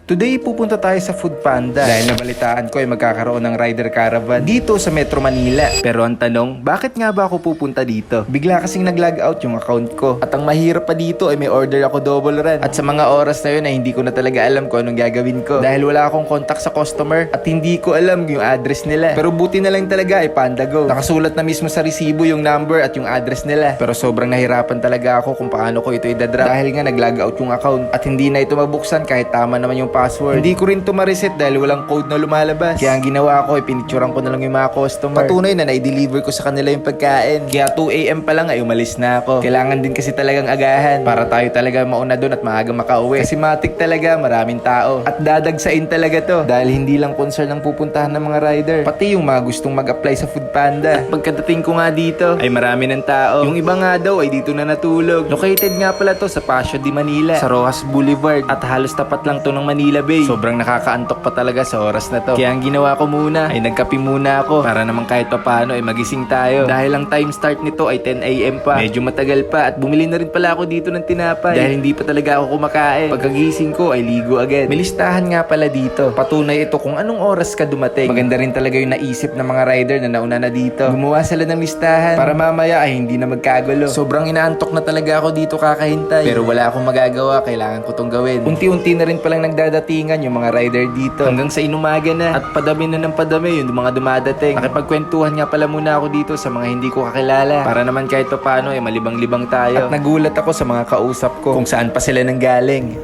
Today, pupunta tayo sa Food Panda dahil nabalitaan ko ay magkakaroon ng rider caravan dito sa Metro Manila. Pero ang tanong, bakit nga ba ako pupunta dito? Bigla kasing nag-log out yung account ko. At ang mahirap pa dito ay may order ako double run. At sa mga oras na yun ay hindi ko na talaga alam kung anong gagawin ko. Dahil wala akong contact sa customer at hindi ko alam yung address nila. Pero buti na lang talaga ay PandaGo. Nakasulat na mismo sa resibo yung number at yung address nila. Pero sobrang nahirapan talaga ako kung paano ko ito idadrop. Dahil nga nag-log out yung account at hindi na ito mabuksan kahit tama naman yung password. Hindi ko rin ito ma-reset dahil walang code na lumalabas. Kaya ang ginawa ko ay pinicturan ko na lang yung mga customer. Patunay na na-deliver ko sa kanila yung pagkain. Kaya 2 AM pa lang ay umalis na ako. Kailangan din kasi talagang agahan para tayo talaga mauna doon at maaga makauwi. Kasi matik talaga, maraming tao. At dadagsain talaga to dahil hindi lang concern ang pupuntahan ng mga rider. Pati yung mga gustong mag-apply sa Food Panda. At pagkadating ko nga dito ay marami ng tao. Yung iba nga daw ay dito na natulog. Located nga pala to sa Paseo de Manila, sa Rojas Boulevard. At halos tapat lang to ng Manila Bay. Sobrang nakakaantok pa talaga sa oras na to. Kaya ang ginawa ko muna ay nagkape muna ako para naman kahit papaano ay magising tayo. Dahil ang time start nito ay 10 AM pa. Medyo matagal pa at bumili na rin pala ako dito ng tinapay. Dahil hindi pa talaga ako kumakain. Pagkagising ko ay ligo agad. May listahan nga pala dito. Patunay ito kung anong oras ka dumating. Maganda rin talaga yung naisip ng mga rider na nauna na dito. Gumawa sila ng listahan para mamaya ay hindi na magkagulo. Sobrang inaantok na talaga ako dito kakahintay. Pero wala akong magagawa. Kailangan ko tong gawin. Unti-unti na rin palang nagdadatingan yung mga rider dito hanggang sa inumaga na at padami na ng padami yung mga dumadating. Nakipagkwentuhan nga pala muna ako dito sa mga hindi ko kakilala para naman kahit pa paano ay malibang-libang tayo. At nagulat ako sa mga kausap ko kung saan pa sila nanggaling.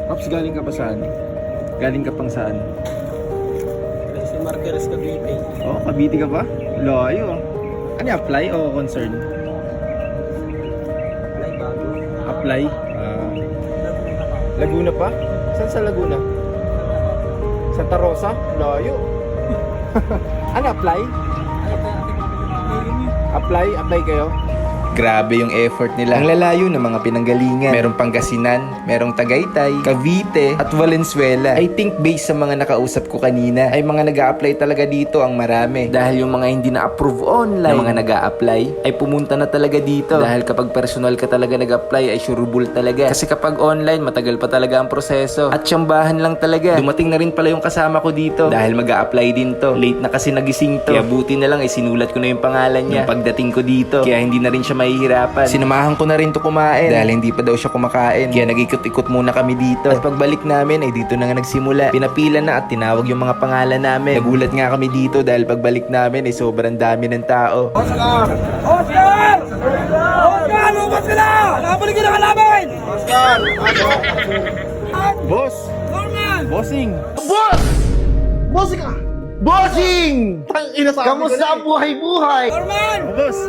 Pops, galing ka pa saan? Galing ka pang saan? Si Marquez Cavite. Oh, Cavite ka pa? Layo. Ano, apply o concern? May bago. Apply? Laguna pa? Saan sa Laguna? Santa Rosa? Layo. Ano, apply? Apply kayo? Grabe yung effort nila. Ang lalayo ng mga pinanggalingan. Merong Pangasinan, merong Tagaytay, Cavite, at Valenzuela. I think based sa mga nakausap ko kanina, ay mga nag-a-apply talaga dito ang marami. Dahil yung mga hindi na-approve online, na mga nag-a-apply, ay pumunta na talaga dito. Dahil kapag personal ka talaga nag-apply, ay sureable talaga. Kasi kapag online, matagal pa talaga ang proseso. At tsambahan lang talaga. Dumating na rin pala yung kasama ko dito. Dahil mag-a-apply din to. Late na kasi nagising to. Kaya buti na lang ay sinulat ko na yung pangalan niya. Yung pagdating ko dito. Kaya hindi na rin siya mahihirapan. Sinamahan ko na rin to kumain dahil hindi pa daw siya kumakain. Kaya nag-ikot-ikot muna kami dito. At pagbalik namin ay dito na nga nagsimula. Pinapila na at tinawag yung mga pangalan namin. Nagulat nga kami dito dahil pagbalik namin ay sobrang dami ng tao. Oscar! Oscar! Oscar! Lumabas ka na! Nakabalik ka na kalaban! Oscar! Boss! Norman! Bossing! Boss! Bossing ka! Bossing! Kamusta ang buhay-buhay? Norman! Boss!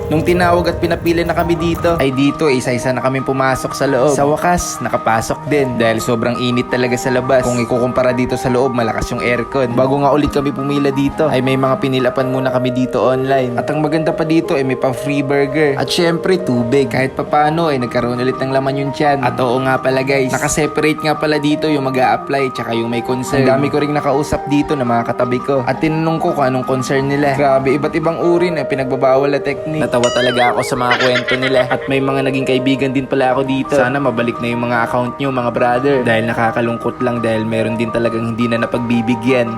Nung tinawag at pinapili na kami dito, ay dito isa-isa na kami pumasok sa loob. Sa wakas, nakapasok din dahil sobrang init talaga sa labas. Kung ikukumpara dito sa loob, malakas yung aircon. Bago nga ulit kami pumila dito, ay may mga pinilapan muna kami dito online. At ang maganda pa dito ay may pang free burger. At syempre, tubig. Kahit papano ay nagkaroon ulit ng laman yung tiyan. At oo nga pala guys, nakaseparate nga pala dito yung mag-a-apply tsaka yung may concern. Ang dami ko ring nakausap dito na mga katabi ko. At tinanong ko kung anong concern nila. Grabe, iba't ibang uri na pinagbabawal na technique. Natawa talaga ako sa mga kwento nila. At may mga naging kaibigan din pala ako dito. Sana mabalik na yung mga account nyo mga brother. Dahil nakakalungkot lang dahil meron din talagang hindi na napagbibigyan.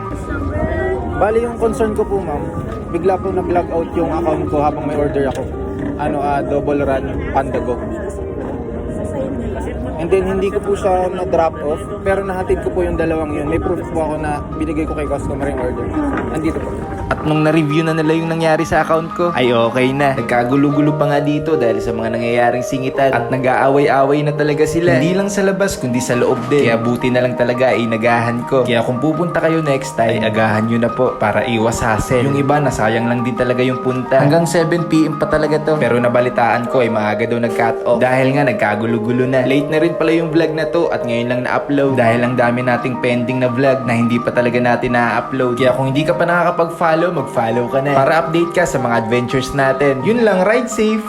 Bali yung concern ko po ma'am, bigla po nag-log out yung account ko habang may order ako. Double run PandaGo. And then hindi ko po siya na-drop off, pero nahatid ko po yung dalawang yun. May proof po ako na binigay ko kay customer yung order. Nandito po. At nung na-review na nila yung nangyari sa account ko, ay okay na. Nagkagulo-gulo pa nga dito dahil sa mga nangyayaring singitan. At nag-aaway-away na talaga sila. Hindi lang sa labas, kundi sa loob din. Kaya buti na lang talaga ay nagahan ko. Kaya kung pupunta kayo next time, ay agahan nyo na po para iwas hassle. Yung iba, nasayang lang din talaga yung punta. Hanggang 7 PM pa talaga to. Pero nabalitaan ko ay maaga daw nag-cut off. Dahil nga nagkagulo-gulo na. Late na rin pala yung vlog na to at ngayon lang na-upload. Dahil ang dami nating pending na vlog na hindi pa talaga natin na-upload. Kaya kung hindi ka pa nakakapag-follow, mag-follow ka na para update ka sa mga adventures natin. Yun lang, ride safe!